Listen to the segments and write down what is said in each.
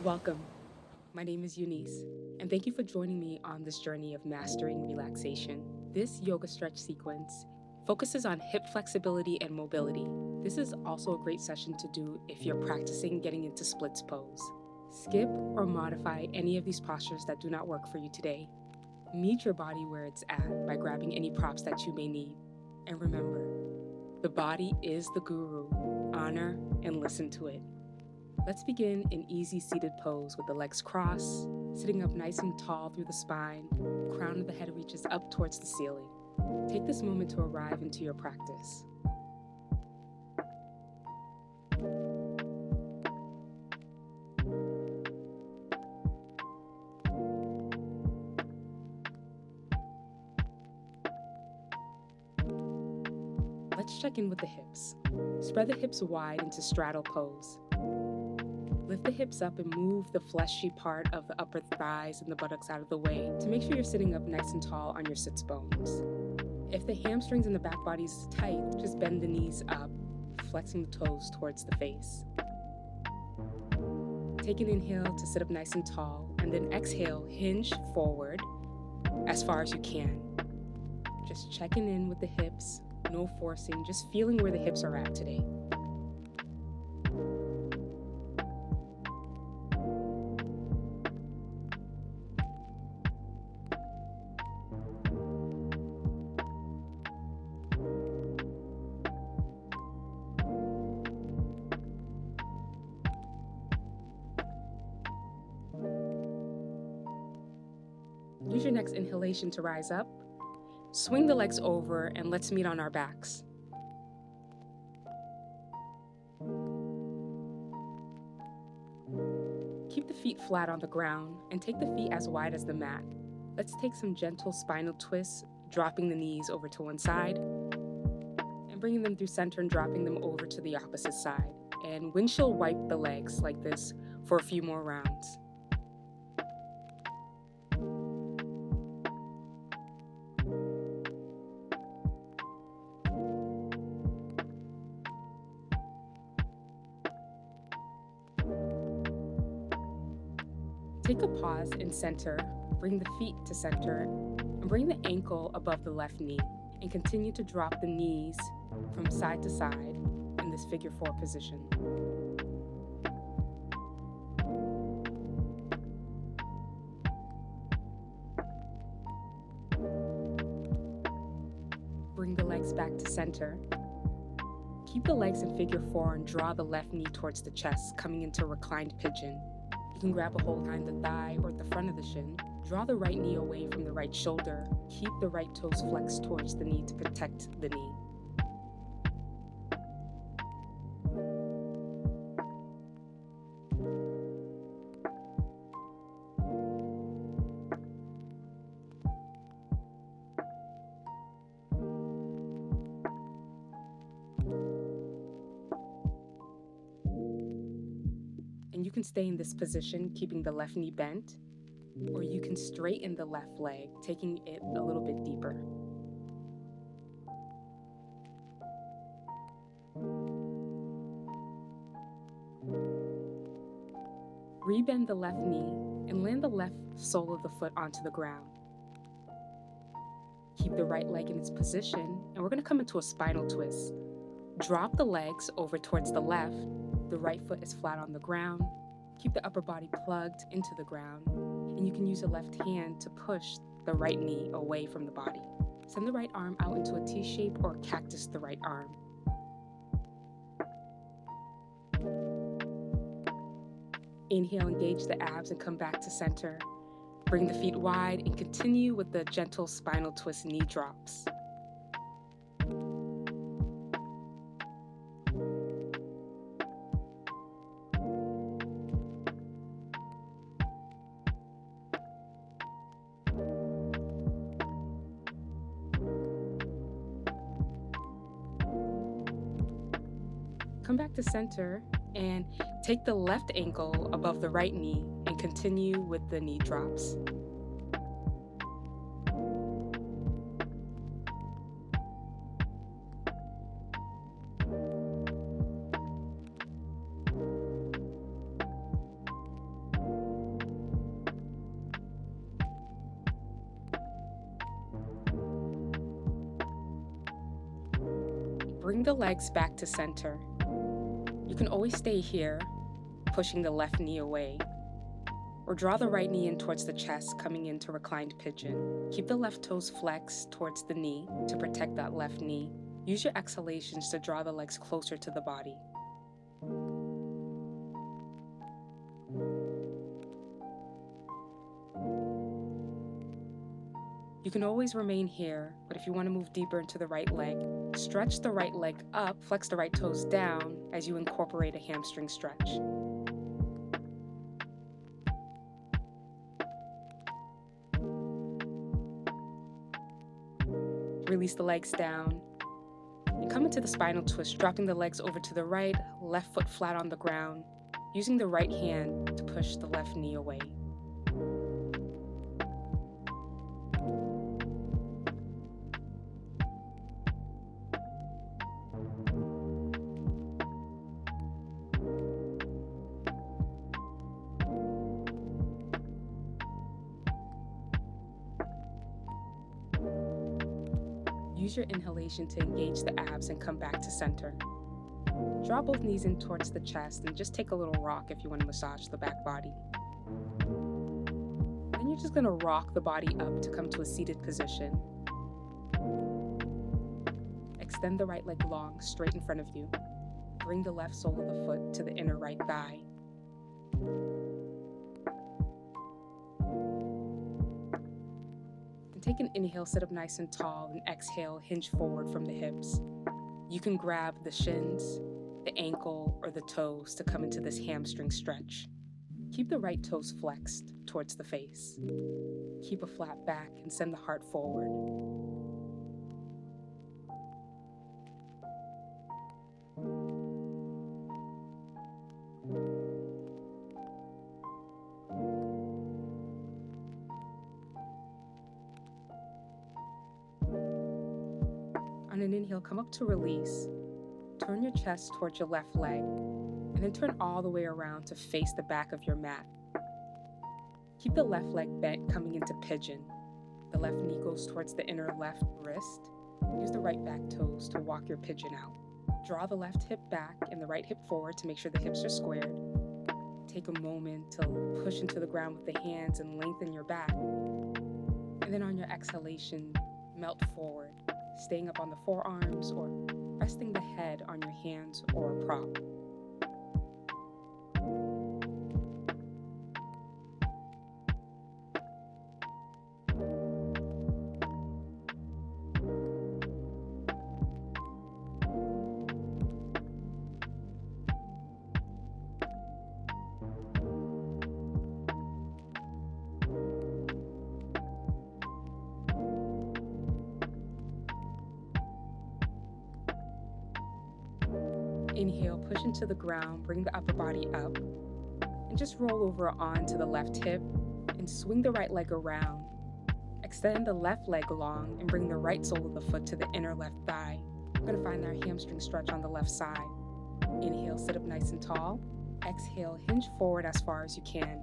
Welcome. My name is Eunice, and thank you for joining me on this journey of mastering relaxation. This yoga stretch sequence focuses on hip flexibility and mobility. This is also a great session to do if you're practicing getting into splits pose. Skip or modify any of these postures that do not work for you today. Meet your body where it's at by grabbing any props that you may need. And remember, the body is the guru. Honor and listen to it. Let's begin in easy seated pose with the legs crossed, sitting up nice and tall through the spine, crown of the head reaches up towards the ceiling. Take this moment to arrive into your practice. Let's check in with the hips. Spread the hips wide into straddle pose. Lift the hips up and move the fleshy part of the upper thighs and the buttocks out of the way to make sure you're sitting up nice and tall on your sits bones. If the hamstrings and the back body is tight, just bend the knees up, flexing the toes towards the face. Take an inhale to sit up nice and tall, and then exhale, hinge forward as far as you can. Just checking in with the hips, no forcing, just feeling where the hips are at today. Use your next inhalation to rise up. Swing the legs over and let's meet on our backs. Keep the feet flat on the ground and take the feet as wide as the mat. Let's take some gentle spinal twists, dropping the knees over to one side and bringing them through center and dropping them over to the opposite side. And windshield wipe the legs like this for a few more rounds. Take a pause in center, bring the feet to center, and bring the ankle above the left knee, and continue to drop the knees from side to side in this figure 4 position. Bring the legs back to center. Keep the legs in figure 4 and draw the left knee towards the chest, coming into reclined pigeon. You can grab a hold behind the thigh or at the front of the shin. Draw the right knee away from the right shoulder. Keep the right toes flexed towards the knee to protect the knee. And you can stay in this position, keeping the left knee bent, or you can straighten the left leg, taking it a little bit deeper. Rebend the left knee and land the left sole of the foot onto the ground. Keep the right leg in its position, and we're going to come into a spinal twist. Drop the legs over towards the left. The right foot is flat on the ground. Keep the upper body plugged into the ground, and you can use the left hand to push the right knee away from the body. Send the right arm out into a T shape or cactus the right arm. Inhale, engage the abs and come back to center. Bring the feet wide and continue with the gentle spinal twist knee drops. Come back to center and take the left ankle above the right knee and continue with the knee drops. Bring the legs back to center. You can always stay here, pushing the left knee away, or draw the right knee in towards the chest, coming into reclined pigeon. Keep the left toes flexed towards the knee to protect that left knee. Use your exhalations to draw the legs closer to the body. You can always remain here, but if you want to move deeper into the right leg, stretch the right leg up, flex the right toes down as you incorporate a hamstring stretch. Release the legs down and come into the spinal twist, dropping the legs over to the right, left foot flat on the ground, using the right hand to push the left knee away. Use your inhalation to engage the abs and come back to center. Draw both knees in towards the chest and just take a little rock if you want to massage the back body. Then you're just going to rock the body up to come to a seated position. Extend the right leg long, straight in front of you. Bring the left sole of the foot to the inner right thigh. Take an inhale, sit up nice and tall, and exhale, hinge forward from the hips. You can grab the shins, the ankle, or the toes to come into this hamstring stretch. Keep the right toes flexed towards the face. Keep a flat back and send the heart forward. On an inhale, come up to release. Turn your chest towards your left leg, and then turn all the way around to face the back of your mat. Keep the left leg bent, coming into pigeon. The left knee goes towards the inner left wrist. Use the right back toes to walk your pigeon out. Draw the left hip back and the right hip forward to make sure the hips are squared. Take a moment to push into the ground with the hands and lengthen your back. And then on your exhalation, melt forward, staying up on the forearms or resting the head on your hands or a prop. Inhale, push into the ground, bring the upper body up, and just roll over onto the left hip and swing the right leg around. Extend the left leg long and bring the right sole of the foot to the inner left thigh. We're going to find our hamstring stretch on the left side. Inhale, sit up nice and tall. Exhale, hinge forward as far as you can,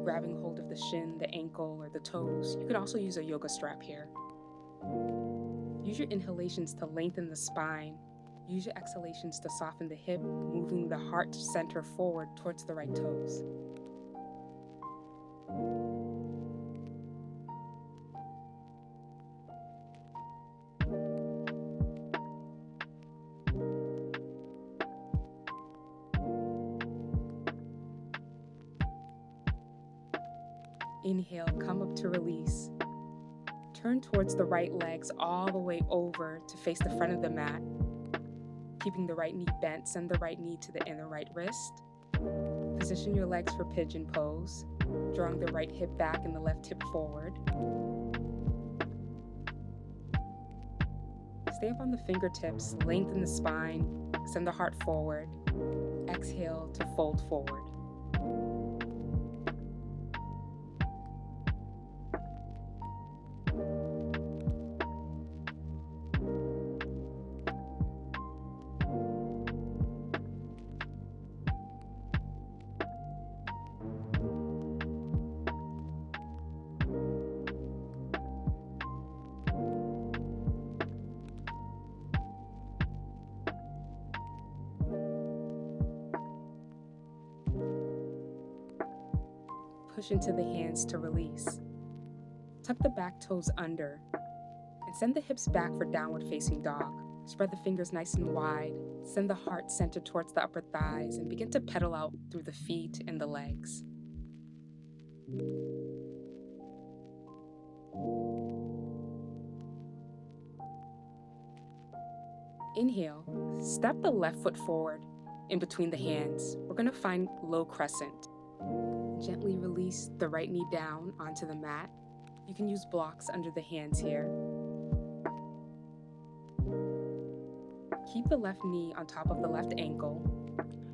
grabbing hold of the shin, the ankle, or the toes. You could also use a yoga strap here. Use your inhalations to lengthen the spine. Use your exhalations to soften the hip, moving the heart center forward towards the right toes. Inhale, come up to release. Turn towards the right legs all the way over to face the front of the mat. Keeping the right knee bent, send the right knee to the inner right wrist. Position your legs for pigeon pose, drawing the right hip back and the left hip forward. Stay up on the fingertips, lengthen the spine, send the heart forward. Exhale to fold forward. push into the hands to release. Tuck the back toes under and send the hips back for downward facing dog. Spread the fingers nice and wide. Send the heart center towards the upper thighs and begin to pedal out through the feet and the legs. Inhale, step the left foot forward in between the hands. We're going to find low crescent. Gently release the right knee down onto the mat. You can use blocks under the hands here. Keep the left knee on top of the left ankle.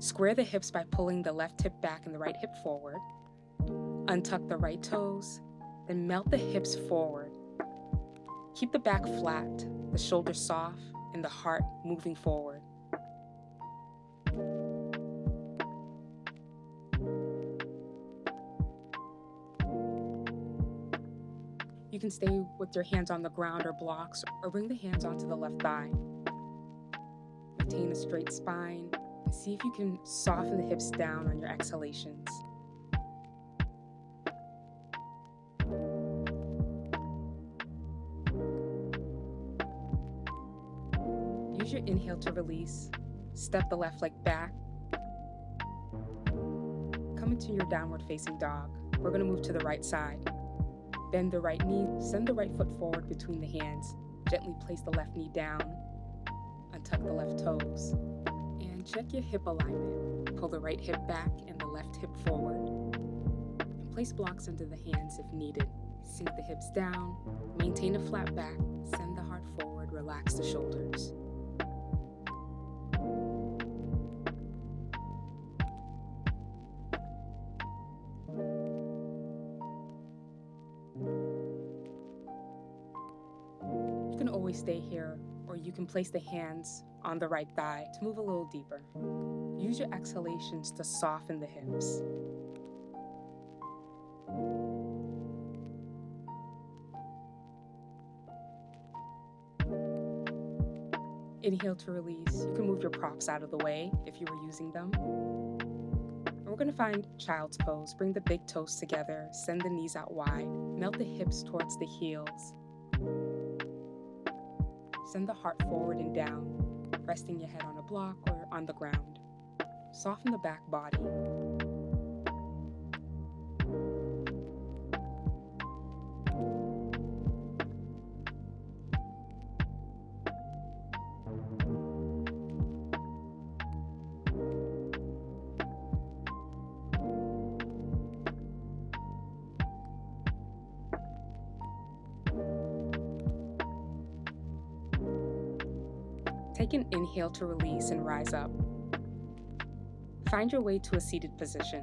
Square the hips by pulling the left hip back and the right hip forward. Untuck the right toes, then melt the hips forward. Keep the back flat, the shoulders soft, and the heart moving forward. You can stay with your hands on the ground or blocks, or bring the hands onto the left thigh. Maintain a straight spine, and see if you can soften the hips down on your exhalations. Use your inhale to release. Step the left leg back. Come into your downward facing dog. We're going to move to the right side. Bend the right knee, send the right foot forward between the hands. Gently place the left knee down. Untuck the left toes. And check your hip alignment. Pull the right hip back and the left hip forward. And place blocks under the hands if needed. Sink the hips down. Maintain a flat back. Send the heart forward. Relax the shoulders. You can always stay here, or you can place the hands on the right thigh to move a little deeper. Use your exhalations to soften the hips. Inhale to release. You can move your props out of the way if you were using them. And we're going to find child's pose. Bring the big toes together, send the knees out wide, melt the hips towards the heels. Send the heart forward and down, resting your head on a block or on the ground. Soften the back body. Take an inhale to release and rise up. Find your way to a seated position.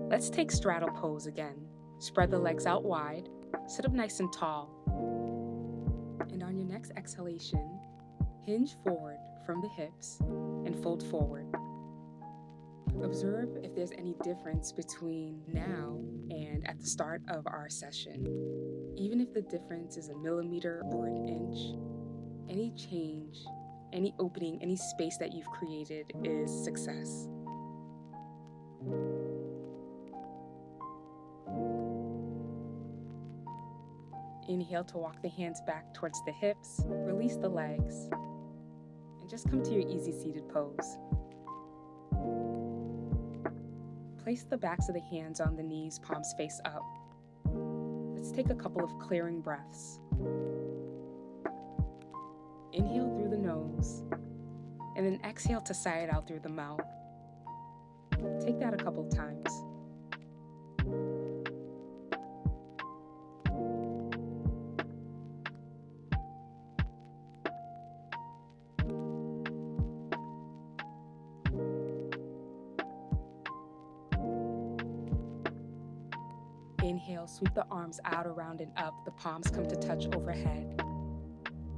Let's take straddle pose again. Spread the legs out wide, sit up nice and tall. And on your next exhalation, hinge forward from the hips and fold forward. Observe if there's any difference between now and at the start of our session. Even if the difference is a millimeter or an inch, any change, any opening, any space that you've created is success. Inhale to walk the hands back towards the hips, release the legs, and just come to your easy seated pose. Place the backs of the hands on the knees, palms face up. Let's take a couple of clearing breaths. Inhale through the nose, and then exhale to sigh it out through the mouth. Take that a couple times. Inhale, sweep the arms out, around, and up. The palms come to touch overhead.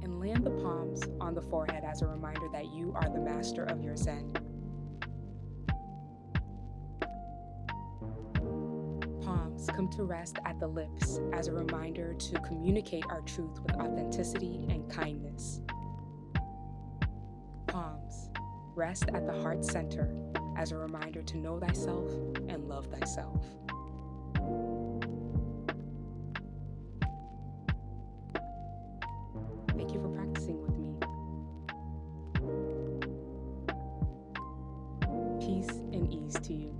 And land the palms on the forehead as a reminder that you are the master of your Zen. Palms Palms come to rest at the lips as a reminder to communicate our truth with authenticity and kindness. Palms rest at the heart center as a reminder to know thyself and love thyself. Thank you for practicing with me. Peace and ease to you.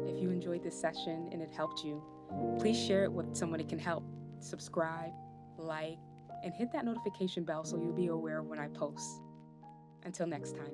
If you enjoyed this session and it helped you, please share it with someone it can help. Subscribe, like, and hit that notification bell so you'll be aware when I post. Until next time.